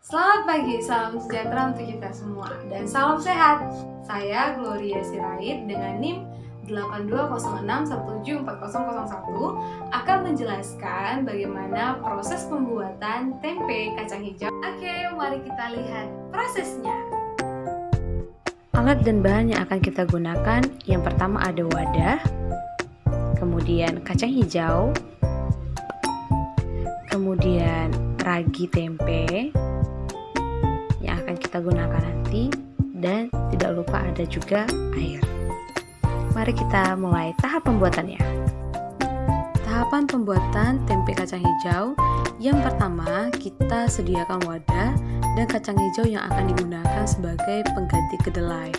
Selamat pagi, salam sejahtera untuk kita semua dan salam sehat. Saya Gloria Sirait dengan NIM 8206174001 akan menjelaskan bagaimana proses pembuatan tempe kacang hijau. Oke, mari kita lihat prosesnya. Alat dan bahan yang akan kita gunakan, yang pertama ada wadah, kemudian kacang hijau, kemudian ragi tempe yang akan kita gunakan nanti, dan tidak lupa ada juga air. Mari kita mulai tahap pembuatannya. Tahapan pembuatan tempe kacang hijau, yang pertama kita sediakan wadah dan kacang hijau yang akan digunakan sebagai pengganti kedelai.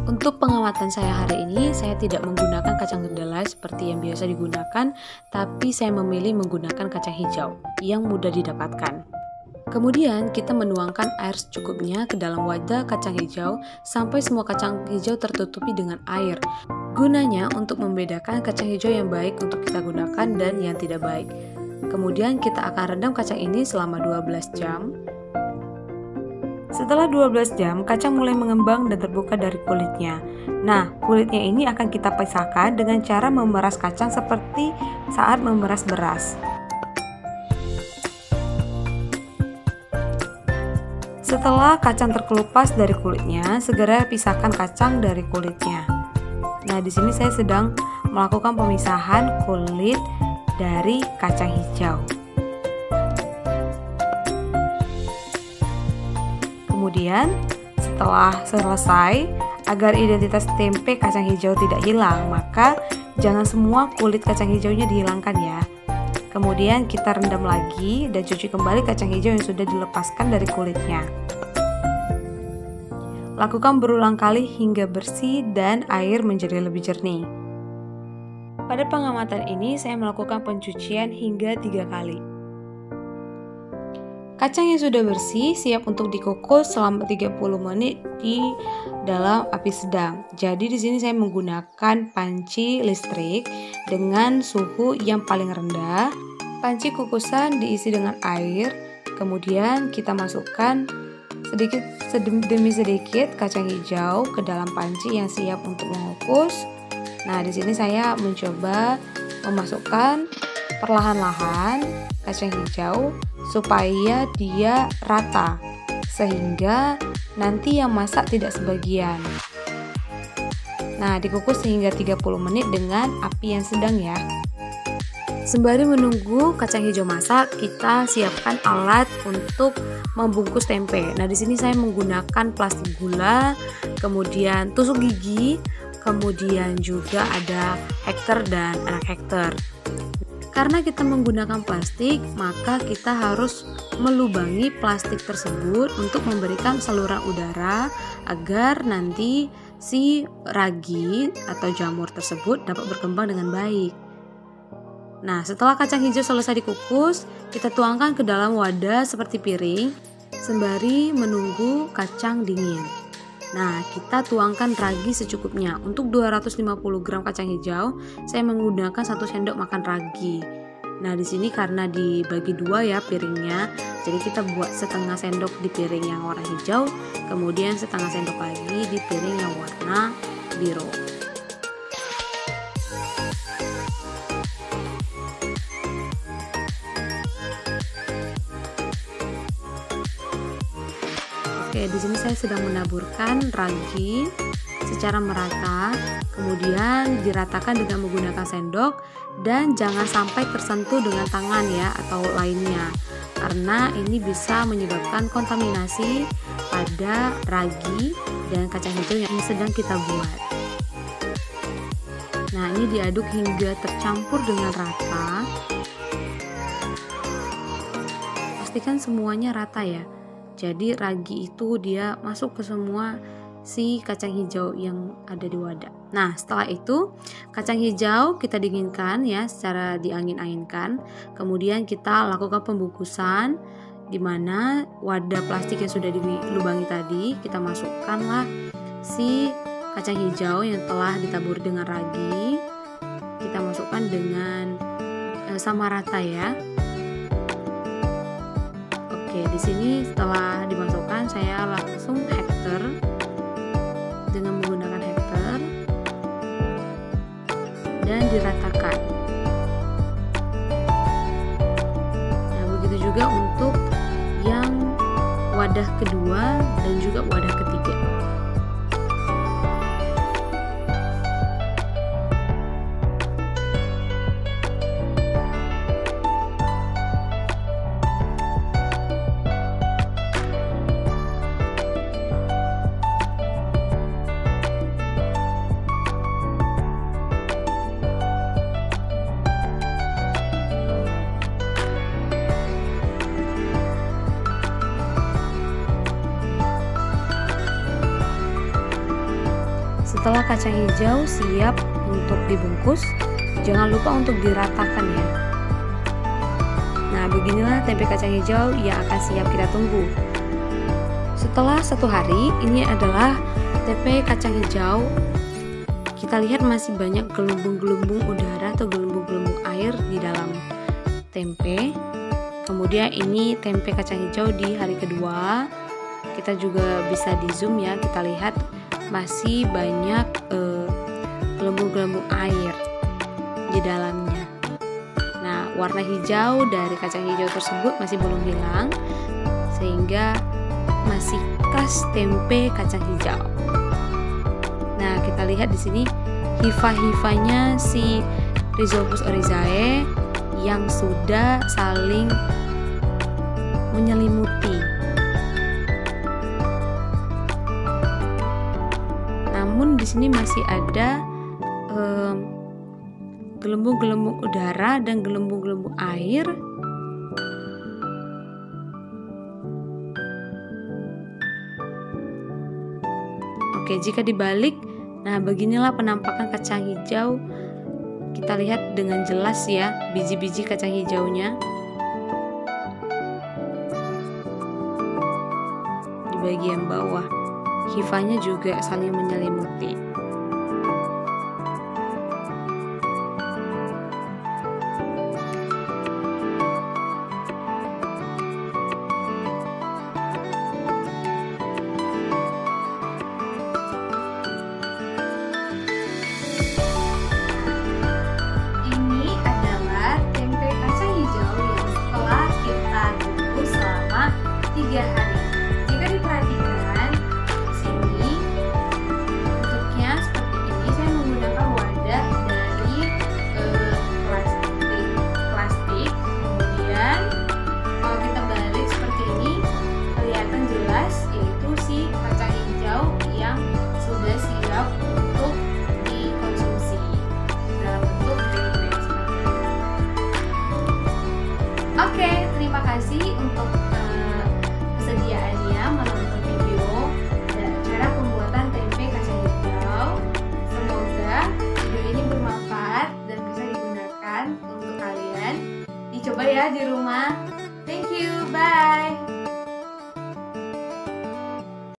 Untuk pengamatan saya hari ini, saya tidak menggunakan kacang kedelai seperti yang biasa digunakan, tapi saya memilih menggunakan kacang hijau yang mudah didapatkan. Kemudian kita menuangkan air secukupnya ke dalam wadah kacang hijau sampai semua kacang hijau tertutupi dengan air. Gunanya untuk membedakan kacang hijau yang baik untuk kita gunakan dan yang tidak baik. Kemudian kita akan rendam kacang ini selama 12 jam. Setelah 12 jam, kacang mulai mengembang dan terbuka dari kulitnya. Nah, kulitnya ini akan kita pisahkan dengan cara memeras kacang seperti saat memeras beras. Setelah kacang terkelupas dari kulitnya, segera pisahkan kacang dari kulitnya. Nah, di sini saya sedang melakukan pemisahan kulit dari kacang hijau. Kemudian, setelah selesai, agar identitas tempe kacang hijau tidak hilang, maka jangan semua kulit kacang hijaunya dihilangkan ya. Kemudian kita rendam lagi dan cuci kembali kacang hijau yang sudah dilepaskan dari kulitnya. Lakukan berulang kali hingga bersih dan air menjadi lebih jernih. Pada pengamatan ini saya melakukan pencucian hingga 3 kali. Kacang yang sudah bersih siap untuk dikukus selama 30 menit di dalam api sedang. Jadi di sini saya menggunakan panci listrik dengan suhu yang paling rendah. Panci kukusan diisi dengan air, kemudian kita masukkan sedikit demi sedikit kacang hijau ke dalam panci yang siap untuk mengukus. Nah, di sini saya mencoba memasukkan perlahan-lahan kacang hijau supaya dia rata, sehingga nanti yang masak tidak sebagian. Nah, dikukus hingga 30 menit dengan api yang sedang ya. Sembari menunggu kacang hijau masak, kita siapkan alat untuk membungkus tempe. Nah, di sini saya menggunakan plastik gula, kemudian tusuk gigi, kemudian juga ada hektar dan anak hektar. Karena kita menggunakan plastik, maka kita harus melubangi plastik tersebut untuk memberikan saluran udara agar nanti si ragi atau jamur tersebut dapat berkembang dengan baik. Nah, setelah kacang hijau selesai dikukus, kita tuangkan ke dalam wadah seperti piring sembari menunggu kacang dingin. Nah, kita tuangkan ragi secukupnya. Untuk 250 gram kacang hijau, saya menggunakan 1 sendok makan ragi. Nah, di sini karena dibagi 2 ya piringnya, jadi kita buat setengah sendok di piring yang warna hijau, kemudian setengah sendok lagi di piring yang warna biru. Oke, di sini saya sedang menaburkan ragi secara merata, kemudian diratakan dengan menggunakan sendok dan jangan sampai tersentuh dengan tangan ya atau lainnya, karena ini bisa menyebabkan kontaminasi pada ragi dan kacang hijau yang sedang kita buat. Nah, ini diaduk hingga tercampur dengan rata. Pastikan semuanya rata ya. Jadi ragi itu dia masuk ke semua si kacang hijau yang ada di wadah. Nah, setelah itu kacang hijau kita dinginkan ya secara diangin-anginkan. Kemudian kita lakukan pembungkusan, di mana wadah plastik yang sudah dilubangi tadi kita masukkanlah si kacang hijau yang telah ditaburi dengan ragi. Kita masukkan dengan sama rata ya. Oke, di sini setelah dimasukkan saya langsung hektar dengan menggunakan hektar dan diratakan. Nah, begitu juga untuk yang wadah kedua dan juga wadah ketiga. Setelah kacang hijau siap untuk dibungkus, jangan lupa untuk diratakan ya. Nah, beginilah tempe kacang hijau yang akan siap kita tunggu. Setelah 1 hari, ini adalah tempe kacang hijau. Kita lihat masih banyak gelembung-gelembung udara atau gelembung-gelembung air di dalam tempe. Kemudian ini tempe kacang hijau di hari kedua. Kita juga bisa di zoom ya, kita lihat masih banyak gelembung-gelembung air di dalamnya. Nah, warna hijau dari kacang hijau tersebut masih belum hilang, sehingga masih khas tempe kacang hijau. Nah, kita lihat di sini hifa-hifanya si Rhizopus oryzae yang sudah saling menyelimuti. Namun di sini masih ada gelembung-gelembung udara dan gelembung-gelembung air. Oke, jika dibalik, nah beginilah penampakan kacang hijau. Kita lihat dengan jelas ya biji-biji kacang hijaunya di bagian bawah. Hifanya juga saling menyelimuti. Ini adalah tempe kacang hijau yang setelah kita tunggu selama 3 hari. Jika diperhatikan di sini bentuknya seperti ini, saya menggunakan wadah dari plastik. Kemudian kalau kita balik seperti ini, kelihatan jelas yaitu si kacang hijau yang sudah siap untuk dikonsumsi dalam bentuk tempe seperti ini. Oke, terima kasih untuk kesediaannya menonton video dan cara pembuatan tempe kacang hijau. Semoga video ini bermanfaat dan bisa digunakan untuk kalian. Dicoba ya di rumah. Thank you, bye.